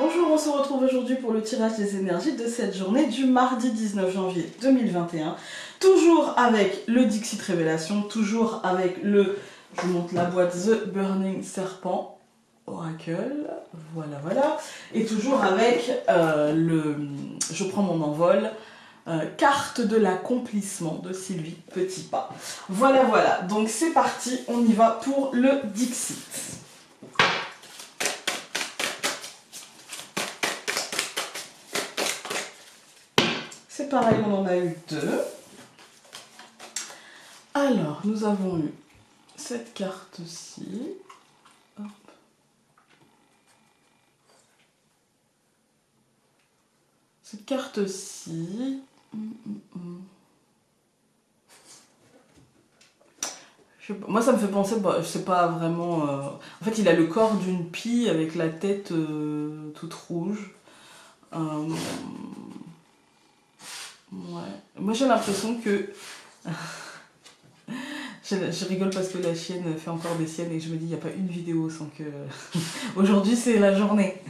Bonjour, on se retrouve aujourd'hui pour le tirage des énergies de cette journée du mardi 19 janvier 2021. Toujours avec le Dixit Révélation, toujours avec le, je vous montre la boîte The Burning Serpent Oracle, voilà. Et toujours avec le Je prends mon envol, carte de l'accomplissement de Sylvie Petitpas. Voilà, donc c'est parti, on y va pour le Dixit. C'est pareil, on en a eu deux. Alors, nous avons eu cette carte-ci. Cette carte-ci. Moi, ça me fait penser, je sais pas vraiment... En fait, il a le corps d'une pie avec la tête toute rouge. Ouais. Moi, j'ai l'impression que... Je rigole parce que la chienne fait encore des siennes et je me dis, il n'y a pas une vidéo sans que... Aujourd'hui, c'est la journée.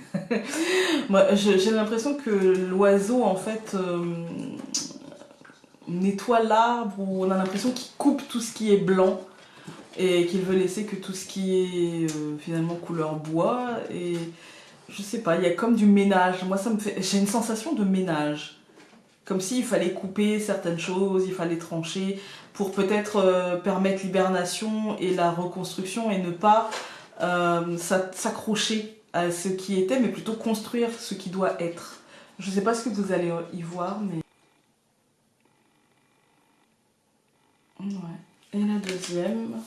Moi, j'ai l'impression que l'oiseau, en fait, nettoie l'arbre, ou on a l'impression qu'il coupe tout ce qui est blanc et qu'il veut laisser que tout ce qui est finalement couleur bois. Et je sais pas, il y a comme du ménage. Moi, ça me fait... J'ai une sensation de ménage. Comme s'il fallait couper certaines choses, il fallait trancher pour peut-être permettre l'hibernation et la reconstruction et ne pas s'accrocher à ce qui était, mais plutôt construire ce qui doit être. Je ne sais pas ce que vous allez y voir, mais... Ouais. Et la deuxième,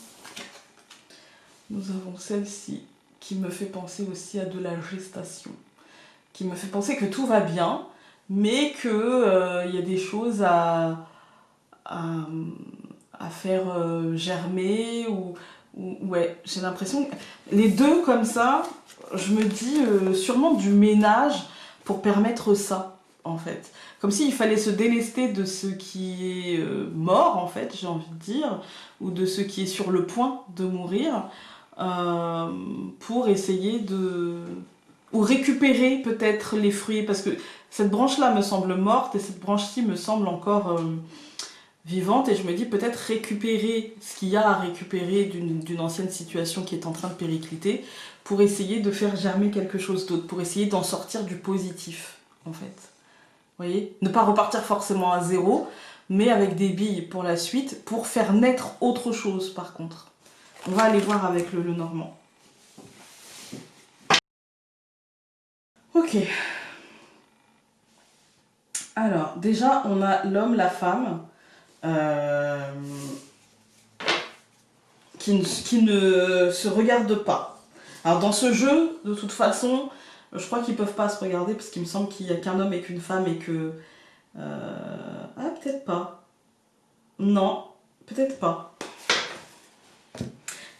nous avons celle-ci qui me fait penser aussi à de la gestation, qui me fait penser que tout va bien, mais qu'il y a des choses à faire germer, ouais, j'ai l'impression, les deux comme ça, je me dis sûrement du ménage pour permettre ça, en fait. Comme s'il fallait se délester de ce qui est mort, en fait, j'ai envie de dire, ou de ce qui est sur le point de mourir, pour essayer de... ou récupérer peut-être les fruits, parce que cette branche-là me semble morte et cette branche-ci me semble encore vivante, et je me dis peut-être récupérer ce qu'il y a à récupérer d'une ancienne situation qui est en train de péricliter pour essayer de faire germer quelque chose d'autre, pour essayer d'en sortir du positif, en fait. Vous voyez ? Ne pas repartir forcément à zéro, mais avec des billes pour la suite, pour faire naître autre chose, par contre. On va aller voir avec le Normand. Ok. Alors, déjà, on a l'homme, la femme, qui ne se regardent pas. Alors, dans ce jeu, de toute façon, je crois qu'ils peuvent pas se regarder, parce qu'il me semble qu'il n'y a qu'un homme et qu'une femme, et que... Ah, peut-être pas. Non, peut-être pas.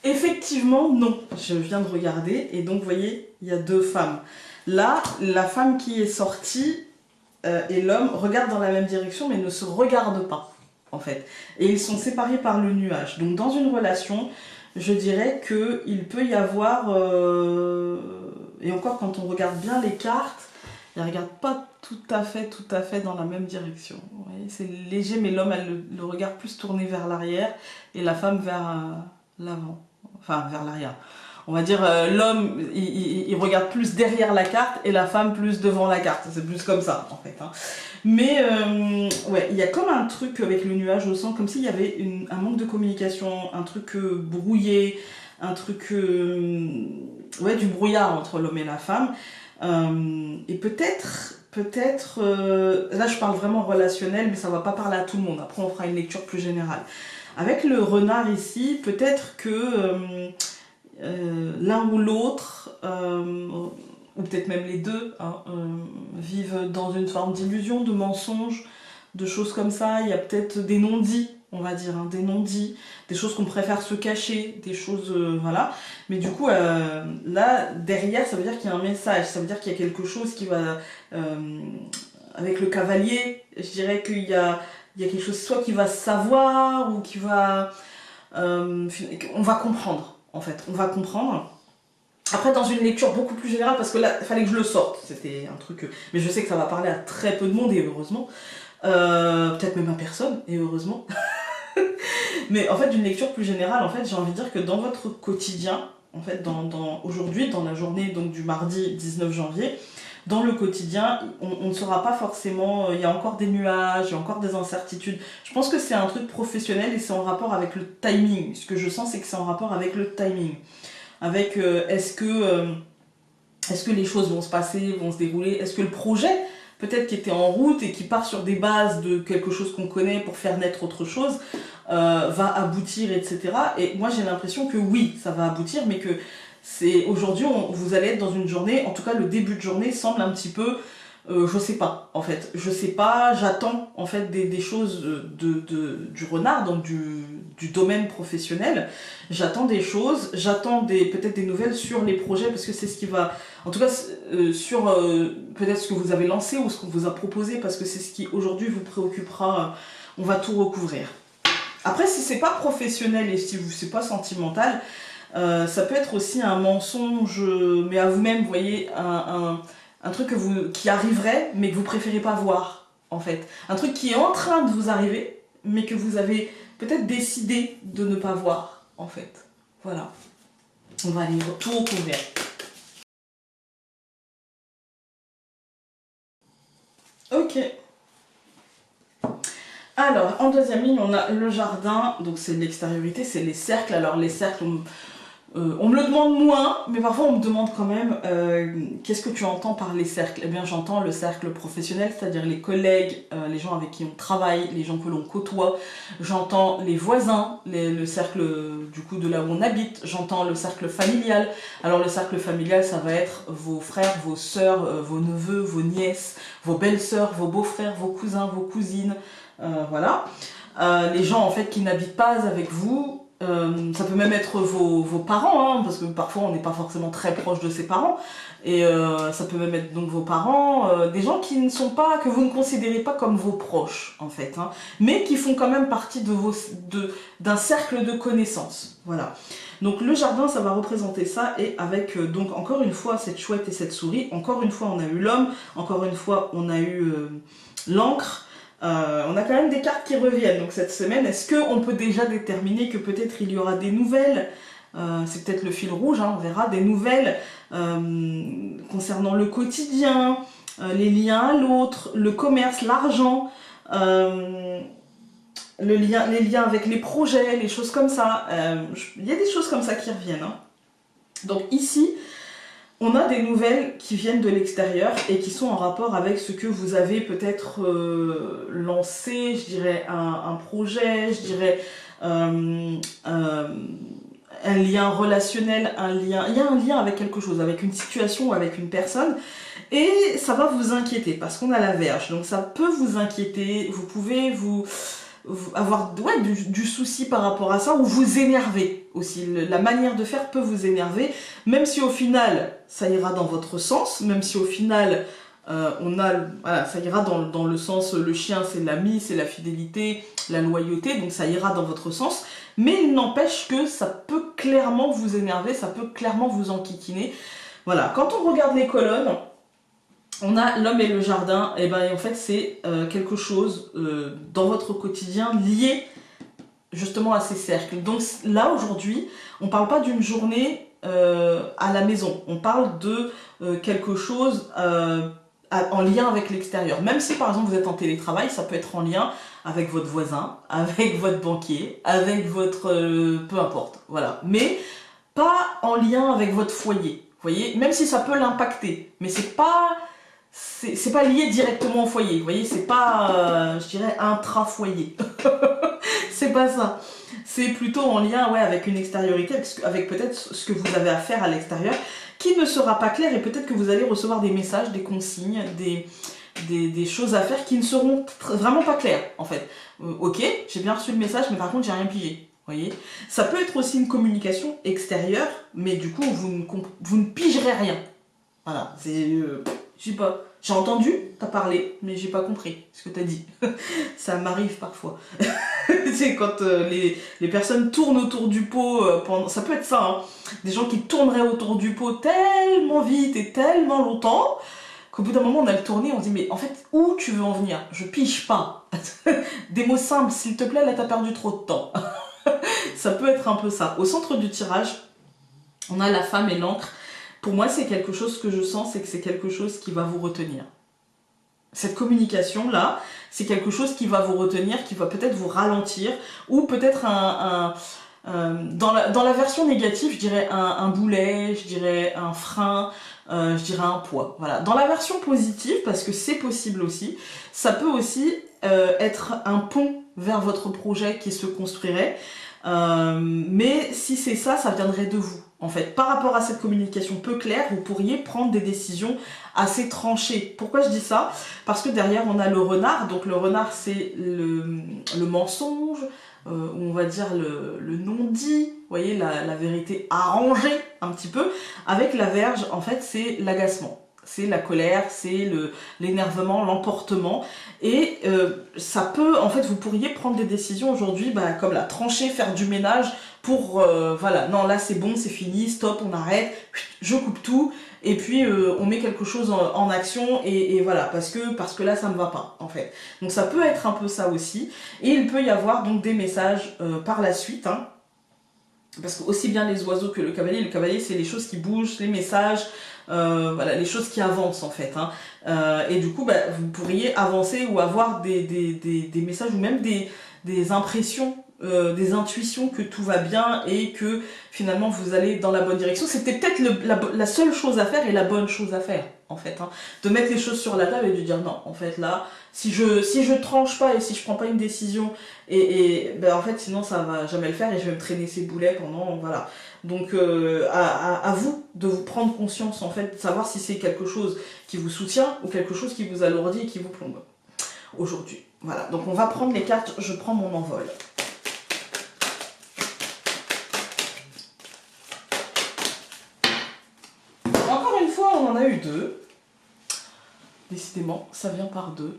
Effectivement, non. Je viens de regarder, et donc, vous voyez, il y a deux femmes. Là, la femme qui est sortie et l'homme regardent dans la même direction, mais ne se regardent pas, en fait. Et ils sont séparés par le nuage. Donc, dans une relation, je dirais qu'il peut y avoir... et encore, quand on regarde bien les cartes, ils ne regardent pas tout à fait dans la même direction. Vous voyez, c'est léger, mais l'homme a le regard plus tourné vers l'arrière et la femme vers l'avant. Enfin, vers l'arrière. On va dire, l'homme, il regarde plus derrière la carte et la femme plus devant la carte. C'est plus comme ça, en fait. Hein. Mais, ouais, il y a comme un truc avec le nuage au centre, comme s'il y avait un manque de communication, un truc brouillé, un truc... ouais, du brouillard entre l'homme et la femme. Et peut-être, là je parle vraiment relationnel, mais ça va pas parler à tout le monde. Après, on fera une lecture plus générale. Avec le renard ici, peut-être que... l'un ou l'autre, ou peut-être même les deux, hein, vivent dans une forme d'illusion, de mensonge, de choses comme ça. Il y a peut-être des non-dits, on va dire, hein, des non-dits, des choses qu'on préfère se cacher, des choses, voilà. Mais du coup, là, derrière, ça veut dire qu'il y a un message, ça veut dire qu'il y a quelque chose qui va... avec le cavalier, je dirais qu'il y a quelque chose soit qui va savoir, ou qui va... on va comprendre. En fait, on va comprendre. Après, dans une lecture beaucoup plus générale, parce que là, il fallait que je le sorte, c'était un truc... Mais je sais que ça va parler à très peu de monde, et heureusement. Peut-être même à personne, et heureusement. Mais en fait, d'une lecture plus générale, en fait, j'ai envie de dire que dans votre quotidien, en fait, aujourd'hui, dans la journée donc, du mardi 19 janvier, dans le quotidien, on ne saura pas forcément, il y a encore des nuages, il y a encore des incertitudes. Je pense que c'est un truc professionnel et c'est en rapport avec le timing. Ce que je sens, c'est que c'est en rapport avec le timing. Avec est-ce que les choses vont se passer, vont se dérouler, est-ce que le projet, peut-être qui était en route et qui part sur des bases de quelque chose qu'on connaît pour faire naître autre chose, va aboutir, etc. Et moi j'ai l'impression que oui, ça va aboutir, mais que c'est aujourd'hui, vous allez être dans une journée, en tout cas le début de journée semble un petit peu, je sais pas, en fait, je sais pas, j'attends en fait des choses du renard, donc du domaine professionnel, j'attends des choses, j'attends peut-être des nouvelles sur les projets, parce que c'est ce qui va, en tout cas sur peut-être ce que vous avez lancé ou ce qu'on vous a proposé, parce que c'est ce qui aujourd'hui vous préoccupera, on va tout recouvrir. Après, si c'est pas professionnel et si c'est pas sentimental, ça peut être aussi un mensonge, mais à vous-même, vous voyez, un truc qui arriverait, mais que vous préférez pas voir, en fait. Un truc qui est en train de vous arriver, mais que vous avez peut-être décidé de ne pas voir, en fait. Voilà. On va aller tout recouvrir. Ok. Alors, en deuxième ligne, on a le jardin, donc c'est l'extériorité, c'est les cercles. Alors les cercles, on me le demande moins, mais parfois on me demande quand même qu'est-ce que tu entends par les cercles. Eh bien j'entends le cercle professionnel, c'est-à-dire les collègues, les gens avec qui on travaille, les gens que l'on côtoie. J'entends les voisins, le cercle du coup de là où on habite. J'entends le cercle familial. Alors le cercle familial, ça va être vos frères, vos sœurs, vos neveux, vos nièces, vos belles-sœurs, vos beaux-frères, vos cousins, vos cousines. Voilà. Les gens en fait qui n'habitent pas avec vous. Ça peut même être vos parents, hein, parce que parfois on n'est pas forcément très proche de ses parents, et ça peut même être donc vos parents, des gens qui ne sont pas, que vous ne considérez pas comme vos proches en fait, hein, mais qui font quand même partie d'un cercle de connaissances. Voilà. Donc le jardin, ça va représenter ça, et avec donc encore une fois cette chouette et cette souris, encore une fois on a eu l'homme, encore une fois on a eu l'encre. On a quand même des cartes qui reviennent, donc cette semaine, est-ce qu'on peut déjà déterminer que peut-être il y aura des nouvelles, c'est peut-être le fil rouge, hein, on verra, des nouvelles concernant le quotidien, les liens à l'autre, le commerce, l'argent, les liens avec les projets, les choses comme ça. Il y a des choses comme ça qui reviennent. Hein. Donc ici, on a des nouvelles qui viennent de l'extérieur et qui sont en rapport avec ce que vous avez peut-être lancé, je dirais un projet, je dirais un lien relationnel, il y a un lien avec quelque chose, avec une situation ou avec une personne, et ça va vous inquiéter parce qu'on a la Vierge, donc ça peut vous inquiéter, vous pouvez avoir du souci par rapport à ça, ou vous énerver aussi. La manière de faire peut vous énerver, même si au final ça ira dans votre sens, même si au final voilà, ça ira dans le sens, le chien c'est l'ami, c'est la fidélité, la loyauté, donc ça ira dans votre sens, mais il n'empêche que ça peut clairement vous énerver, ça peut clairement vous enquiquiner. Voilà, quand on regarde les colonnes, on a l'homme et le jardin, et ben en fait c'est quelque chose dans votre quotidien lié justement à ces cercles. Donc là aujourd'hui, on parle pas d'une journée à la maison, on parle de quelque chose en lien avec l'extérieur. Même si par exemple vous êtes en télétravail, ça peut être en lien avec votre voisin, avec votre banquier, avec votre... peu importe, voilà. Mais pas en lien avec votre foyer, vous voyez, même si ça peut l'impacter, mais c'est pas lié directement au foyer, vous voyez, c'est pas, je dirais, intra-foyer. C'est pas ça. C'est plutôt en lien avec une extériorité, avec peut-être ce que vous avez à faire à l'extérieur, qui ne sera pas clair, et peut-être que vous allez recevoir des messages, des consignes, des choses à faire qui ne seront vraiment pas claires, en fait. Ok, j'ai bien reçu le message, mais par contre, j'ai rien pigé. Voyez, ça peut être aussi une communication extérieure, mais du coup, vous ne pigerez rien. Voilà, c'est... je sais pas, J'ai entendu, t'as parlé, mais j'ai pas compris ce que t'as dit. Ça m'arrive parfois. C'est quand les personnes tournent autour du pot pendant... Ça peut être ça, hein. Des gens qui tourneraient autour du pot tellement vite et tellement longtemps qu'au bout d'un moment on a le tourné, on se dit mais en fait où tu veux en venir? Je piche pas. Des mots simples, s'il te plaît, là t'as perdu trop de temps. Ça peut être un peu ça. Au centre du tirage, on a la femme et l'encre. Pour moi, c'est quelque chose que je sens, c'est que c'est quelque chose qui va vous retenir. Cette communication-là, c'est quelque chose qui va vous retenir, qui va peut-être vous ralentir, ou peut-être dans la version négative, je dirais un boulet, je dirais un frein, je dirais un poids. Voilà. Dans la version positive, parce que c'est possible aussi, ça peut aussi être un pont vers votre projet qui se construirait. Mais si c'est ça, ça viendrait de vous. En fait, par rapport à cette communication peu claire, vous pourriez prendre des décisions assez tranchées. Pourquoi je dis ça? Parce que derrière, on a le renard. Donc le renard, c'est le mensonge, ou on va dire le non-dit. Vous voyez, la vérité arrangée un petit peu. Avec la Vierge, en fait, c'est l'agacement. C'est la colère, c'est l'énervement, l'emportement. Et ça peut, en fait, vous pourriez prendre des décisions aujourd'hui, comme la trancher, faire du ménage pour, voilà, non, là c'est bon, c'est fini, stop, on arrête, je coupe tout, et puis on met quelque chose en action, et voilà, parce que là ça ne va pas, en fait. Donc ça peut être un peu ça aussi. Et il peut y avoir donc des messages par la suite, hein, parce que aussi bien les oiseaux que le cavalier c'est les choses qui bougent, les messages, voilà, les choses qui avancent en fait, hein. Et du coup vous pourriez avancer ou avoir des messages ou même des impressions, des intuitions que tout va bien et que finalement vous allez dans la bonne direction. C'était peut-être la seule chose à faire et la bonne chose à faire en fait, hein. De mettre les choses sur la table et de dire non, en fait là, si je tranche pas et si je prends pas une décision et en fait sinon ça va jamais le faire et je vais me traîner ces boulets pendant, voilà. Donc à vous de vous prendre conscience en fait, de savoir si c'est quelque chose qui vous soutient ou quelque chose qui vous alourdit et qui vous plombe aujourd'hui. Voilà, donc on va prendre les cartes, je prends mon envol. Encore une fois, on en a eu deux. Décidément, ça vient par deux.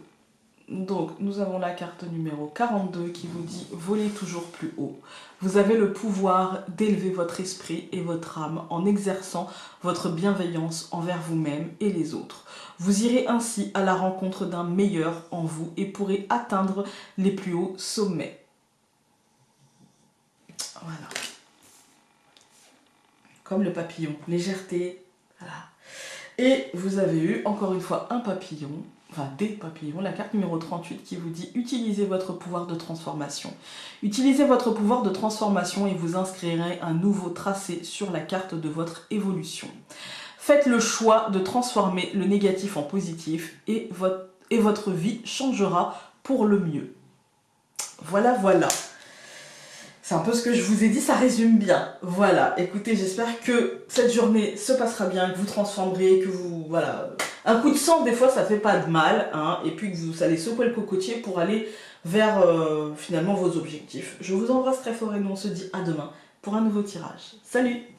Donc, nous avons la carte numéro 42 qui vous dit « Volez toujours plus haut ». Vous avez le pouvoir d'élever votre esprit et votre âme en exerçant votre bienveillance envers vous-même et les autres. Vous irez ainsi à la rencontre d'un meilleur en vous et pourrez atteindre les plus hauts sommets. Voilà. Comme le papillon, légèreté, voilà. Et vous avez eu, encore une fois, un papillon, enfin des papillons, la carte numéro 38 qui vous dit « Utilisez votre pouvoir de transformation ». Utilisez votre pouvoir de transformation et vous inscrirez un nouveau tracé sur la carte de votre évolution. Faites le choix de transformer le négatif en positif et votre vie changera pour le mieux. Voilà, voilà. C'est un peu ce que je vous ai dit, ça résume bien. Voilà, écoutez, j'espère que cette journée se passera bien, que vous transformerez, que vous... Voilà. Un coup de sang, des fois, ça fait pas de mal, hein, et puis que vous allez secouer le cocotier pour aller vers, finalement, vos objectifs. Je vous embrasse très fort et nous, on se dit à demain pour un nouveau tirage. Salut!